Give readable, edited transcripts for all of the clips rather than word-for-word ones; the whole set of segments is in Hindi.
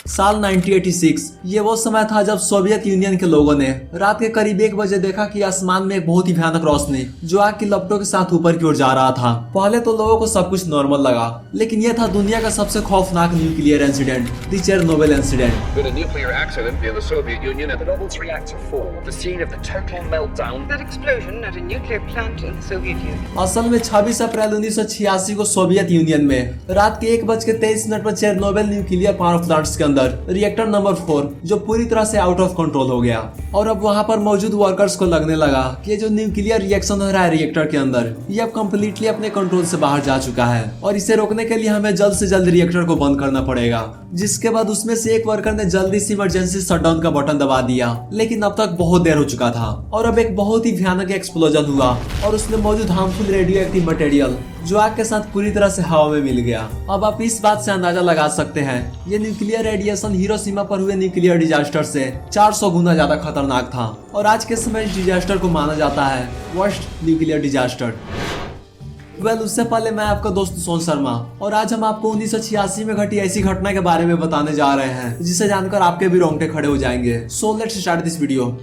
साल 1986 ये वो समय था जब सोवियत यूनियन के लोगों ने रात के करीब 1 बजे देखा कि आसमान में एक बहुत ही भयानक रोशनी जो आग की लपटों के साथ ऊपर की ओर जा रहा था। पहले तो लोगों को सब कुछ नॉर्मल लगा, लेकिन यह था दुनिया का सबसे खौफनाक nuclear incident, the Chernobyl incident. With a nuclear accident near the Soviet Union at the Nobles reactor 4, the scene of the total meltdown. That explosion at a nuclear plant in the Soviet Union. असल में 26 अप्रैल 1986 को सोवियत यूनियन में रात के 1:23 पर चेरनोबिल न्यूक्लियर पावर प्लांट्स के अंदर रिएक्टर नंबर 4 जो पूरी तरह से आउट ऑफ कंट्रोल हो गया और अब वहां पर मौजूद वर्कर्स को लगने लगा कि ये जो न्यूक्लियर रिएक्शन हो रहा है रिएक्टर के अंदर ये अब कम्प्लीटली अपने कंट्रोल से बाहर जा चुका है और इसे रोकने के लिए हमें जल्द से जल्द रिएक्टर को बंद करना पड़ेगा। जिसके बाद उसमें से एक वर्कर ने जल्दी से इमरजेंसी शटडाउन का बटन दबा दिया, लेकिन अब तक बहुत देर हो चुका था और अब एक बहुत ही भयानक एक्सप्लोजन हुआ और उसमें मौजूद हार्मफुल रेडियो एक्टिव मटेरियल जो आग के साथ पूरी तरह से हवा में मिल गया। अब आप इस बात से अंदाजा लगा सकते हैं ये न्यूक्लियर रेडिएशन हिरोशिमा पर हुए न्यूक्लियर डिजास्टर से 400 गुना ज्यादा खतरनाक था और आज के समय इस डिजास्टर को माना जाता है वर्स्ट न्यूक्लियर डिजास्टर। उससे पहले मैं आपका दोस्त सोन शर्मा और आज हम आपको 1986 में घटी ऐसी घटना के बारे में बताने जा रहे हैं जिसे जानकर आपके भी रोंगटे खड़े हो जाएंगे। So let's start this video.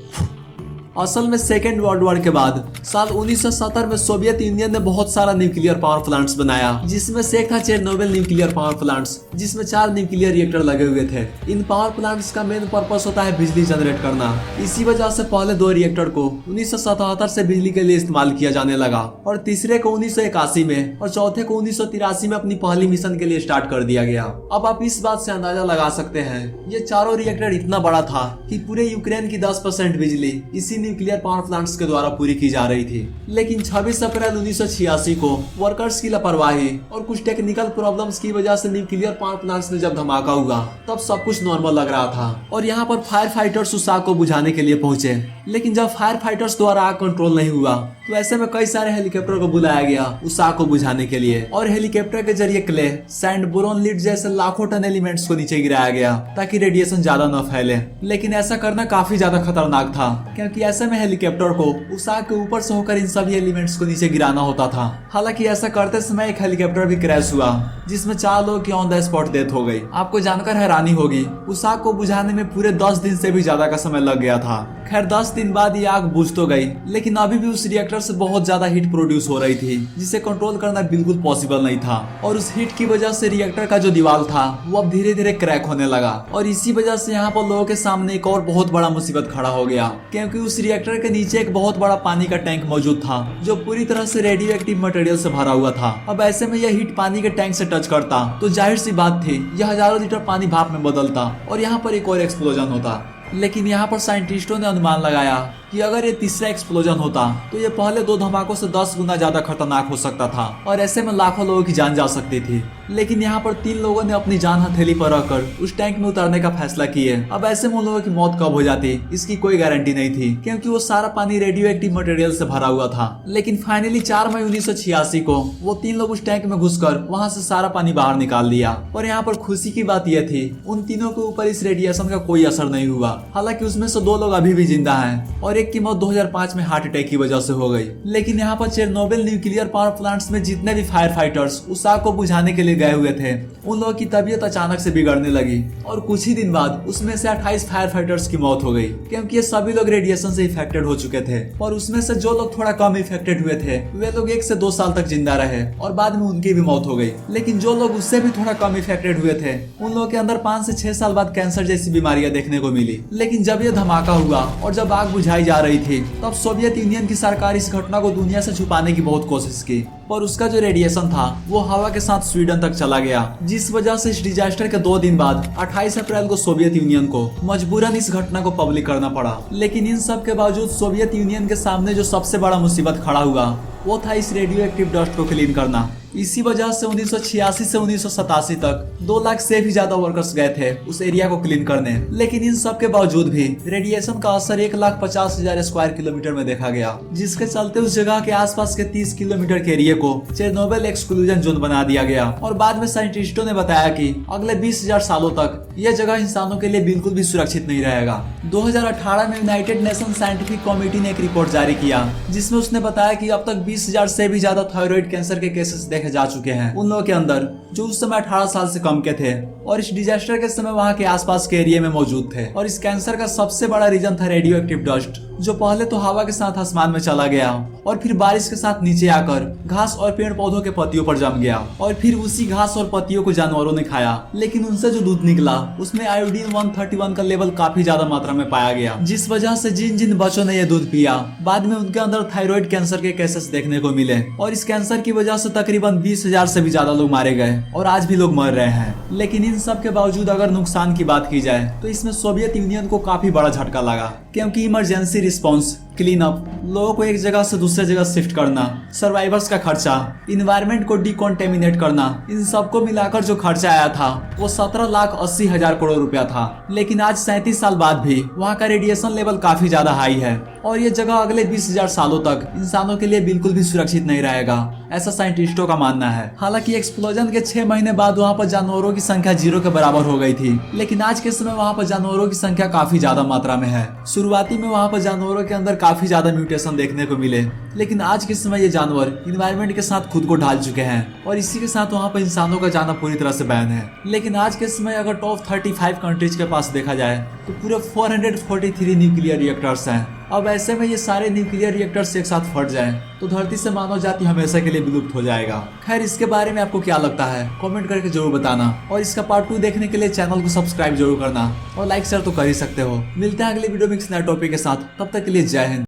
असल में सेकेंड वर्ल्ड वॉर के बाद साल 1970 में सोवियत यूनियन ने बहुत सारा न्यूक्लियर पावर प्लांट्स बनाया, जिसमें से एक था चेरनोबिल न्यूक्लियर पावर प्लांट्स जिसमें 4 न्यूक्लियर रिएक्टर लगे हुए थे। इन पावर प्लांट्स का मेन पर्पस होता है बिजली जनरेट करना। इसी वजह से पहले 2 रिएक्टर को 1977 से बिजली के लिए इस्तेमाल किया जाने लगा और तीसरे को 1981 में और चौथे को 1983 में अपनी पहली मिशन के लिए स्टार्ट कर दिया गया। अब आप इस बात से अंदाजा लगा सकते हैं ये चारों रिएक्टर इतना बड़ा था कि पूरे यूक्रेन की 10% बिजली इसी न्यूक्लियर पावर प्लांट्स के द्वारा पूरी की जा रही थी। लेकिन 26 अप्रैल 1986 को वर्कर्स की लापरवाही और कुछ टेक्निकल प्रॉब्लम्स की वजह से न्यूक्लियर पावर प्लांट्स में जब धमाका हुआ तब सब कुछ नॉर्मल लग रहा था और यहाँ पर फायर फाइटर्स उस आग को बुझाने के लिए पहुंचे। लेकिन जब फायर फाइटर्स द्वारा आग कंट्रोल नहीं हुआ तो ऐसे में कई सारे हेलीकॉप्टर को बुलाया गया उस आग को बुझाने के लिए और हेलीकॉप्टर के जरिए क्ले, सैंड, बोरोन, लीड जैसे लाखों टन एलिमेंट्स को नीचे गिराया गया ताकि रेडिएशन ज्यादा न फैले। लेकिन ऐसा करना काफी ज्यादा खतरनाक था क्योंकि ऐसे में हेलीकॉप्टर को उस आग के ऊपर से होकर इन सभी एलिमेंट्स को नीचे गिराना होता था। हालांकि ऐसा करते समय एक हेलीकॉप्टर भी क्रैश हुआ जिसमें 4 लोगों की ऑन द स्पॉट डेथ हो गई। आपको जानकर हैरानी होगी उस आग को बुझाने में पूरे 10 दिन से भी ज्यादा का समय लग गया था। खैर 10 दिन बाद ये आग बुझ तो गई, लेकिन अभी भी उस रिएक्टर से बहुत ज्यादा हीट प्रोड्यूस हो रही थी जिसे कंट्रोल करना बिल्कुल पॉसिबल नहीं था और उस हीट की वजह से रिएक्टर का जो दीवार था वो अब धीरे धीरे क्रैक होने लगा और इसी वजह से यहाँ पर लोगों के सामने एक और बहुत बड़ा मुसीबत खड़ा हो गया क्योंकि उस रिएक्टर के नीचे एक बहुत बड़ा पानी का टैंक मौजूद था जो पूरी तरह से रेडियो एक्टिव मटेरियल से भरा हुआ था। अब ऐसे में यह हीट पानी के टैंक से टच करता तो जाहिर सी बात थी यह हजारों लीटर पानी भाप में बदलता और यहाँ पर एक और एक्सप्लोजन होता। लेकिन यहाँ पर साइंटिस्टों ने अनुमान लगाया कि अगर ये तीसरा एक्सप्लोजन होता तो ये पहले 2 धमाकों से 10 गुना ज्यादा खतरनाक हो सकता था और ऐसे में लाखों लोगों की जान जा सकती थी। लेकिन यहाँ पर 3 लोगों ने अपनी जान हथेली पर रखकर उस टैंक में उतरने का फैसला किए। अब ऐसे में उन लोगों की मौत कब हो जाती इसकी कोई गारंटी नहीं थी क्योंकि वो सारा पानी रेडियो एक्टिव मटेरियल से भरा हुआ था। लेकिन फाइनली 4 मई 1986 को वो 3 लोग उस टैंक में घुसकर वहाँ से सारा पानी बाहर निकाल दिया और यहाँ पर खुशी की बात यह थी उन तीनों के ऊपर इस रेडिएशन का कोई असर नहीं हुआ। हालांकि उसमें से 2 लोग अभी भी जिंदा हैं और एक की मौत 2005 में हार्ट अटैक की वजह से हो गई। लेकिन यहाँ पर चेरनोबिल न्यूक्लियर पावर प्लांट्स में जितने भी फायर फाइटर्स उस आग को बुझाने के लिए गए हुए थे उन लोगों की तबीयत अचानक से बिगड़ने लगी और कुछ ही दिन बाद उसमें से 28 फायर फाइटर्स की मौत हो गई क्योंकि ये सभी लोग रेडिएशन से इफेक्टेड हो चुके थे और उसमें से जो लोग थोड़ा कम इफेक्टेड हुए थे वे लोग 1 से 2 साल तक जिंदा रहे और बाद में उनकी भी मौत हो गई। लेकिन जो लोग उससे भी थोड़ा कम इफेक्टेड हुए थे उन लोगों के अंदर 5 से 6 साल बाद कैंसर जैसी बीमारियां देखने को मिली। लेकिन जब ये धमाका हुआ और जब आग बुझाई जा रही थी तब सोवियत यूनियन की सरकार इस घटना को दुनिया से छुपाने की बहुत कोशिश की पर उसका जो रेडिएशन था वो हवा के साथ स्वीडन तक चला गया जिस वजह से इस डिजास्टर के 2 दिन बाद 28 अप्रैल को सोवियत यूनियन को मजबूरन इस घटना को पब्लिक करना पड़ा। लेकिन इन सब के बावजूद सोवियत यूनियन के सामने जो सबसे बड़ा मुसीबत खड़ा हुआ वो था इस रेडियो एक्टिव डस्ट को क्लीन करना। इसी वजह से 1986 से 1987 तक 2 लाख से भी ज्यादा वर्कर्स गए थे उस एरिया को क्लीन करने। लेकिन इन सब के बावजूद भी रेडिएशन का असर 1,50,000 स्क्वायर किलोमीटर में देखा गया जिसके चलते उस जगह के आसपास के 30 किलोमीटर के एरिया को चेरनोबिल एक्सक्लूजन जोन बना दिया गया और बाद में साइंटिस्टों ने बताया कि अगले 20,000 सालों तक यह जगह इंसानों के लिए बिल्कुल भी सुरक्षित नहीं रहेगा। 2018 में यूनाइटेड नेशन साइंटिफिक कमेटी ने एक रिपोर्ट जारी किया जिसमें उसने बताया कि अब तक 20,000 से भी ज्यादा थायराइड कैंसर के केसेस देखे जा चुके हैं उन लोगों के अंदर जो उस समय 18 साल से कम के थे और इस डिजास्टर के समय वहाँ के आसपास के एरिया में मौजूद थे। और इस कैंसर का सबसे बड़ा रीजन था रेडियो एक्टिव डस्ट, जो पहले तो हवा के साथ आसमान में चला गया और फिर बारिश के साथ नीचे आकर घास और पेड़ पौधों के पत्तियों पर जम गया और फिर उसी घास और पत्तियों को जानवरों ने खाया। लेकिन उनसे जो दूध निकला उसमें आयोडीन 131 का लेवल काफी ज्यादा मात्रा में पाया गया, जिस वजह से जिन जिन बच्चों ने ये दूध पिया बाद में उनके अंदर थायराइड कैंसर के केसेस देखने को मिले और इस कैंसर की वजह से तकरीबन 20,000 से भी ज्यादा लोग मारे गए और आज भी लोग मर रहे हैं। लेकिन इन सब के बावजूद अगर नुकसान की बात की जाए तो इसमें सोवियत यूनियन को काफी बड़ा झटका लगा, क्योंकि इमरजेंसी रिस्पॉन्स, क्लीन अप, लोगों को एक जगह से दूसरे जगह शिफ्ट करना, सर्वाइवर्स का खर्चा, इन्वायरमेंट को डिकॉन्टेमिनेट करना, इन सबको मिलाकर जो खर्चा आया था वो 17,80,000 करोड़ रुपया था। लेकिन आज 37 साल बाद भी वहाँ का रेडिएशन लेवल काफी ज्यादा हाई है और ये जगह अगले 20,000 सालों तक इंसानों के लिए बिल्कुल भी सुरक्षित नहीं रहेगा, ऐसा साइंटिस्टों का मानना है। हालांकि एक्सप्लोजन के 6 महीने बाद वहाँ पर जानवरों की संख्या 0 के बराबर हो गई थी, लेकिन आज के समय वहाँ पर जानवरों की संख्या काफी ज्यादा मात्रा में है। शुरुआती में वहाँ पर जानवरों के अंदर काफी ज्यादा म्यूटेशन देखने को मिले, लेकिन आज के समय ये जानवर इन्वायरमेंट के साथ खुद को ढाल चुके हैं और इसी के साथ वहाँ पर इंसानों का जाना पूरी तरह से बैन है। लेकिन आज के समय अगर टॉप 35 कंट्रीज के पास देखा जाए तो पूरे 443 न्यूक्लियर रिएक्टर्स हैं। अब ऐसे में ये सारे न्यूक्लियर रिएक्टर्स एक साथ फट जाएं तो धरती से मानव जाति हमेशा के लिए विलुप्त हो जाएगा। खैर, इसके बारे में आपको क्या लगता है कमेंट करके जरूर बताना और इसका पार्ट 2 देखने के लिए चैनल को सब्सक्राइब जरूर करना और लाइक शेयर तो कर ही सकते हो। मिलते हैं अगले वीडियो में किसी नए टॉपिक के साथ, तब तक के लिए जय हिंद।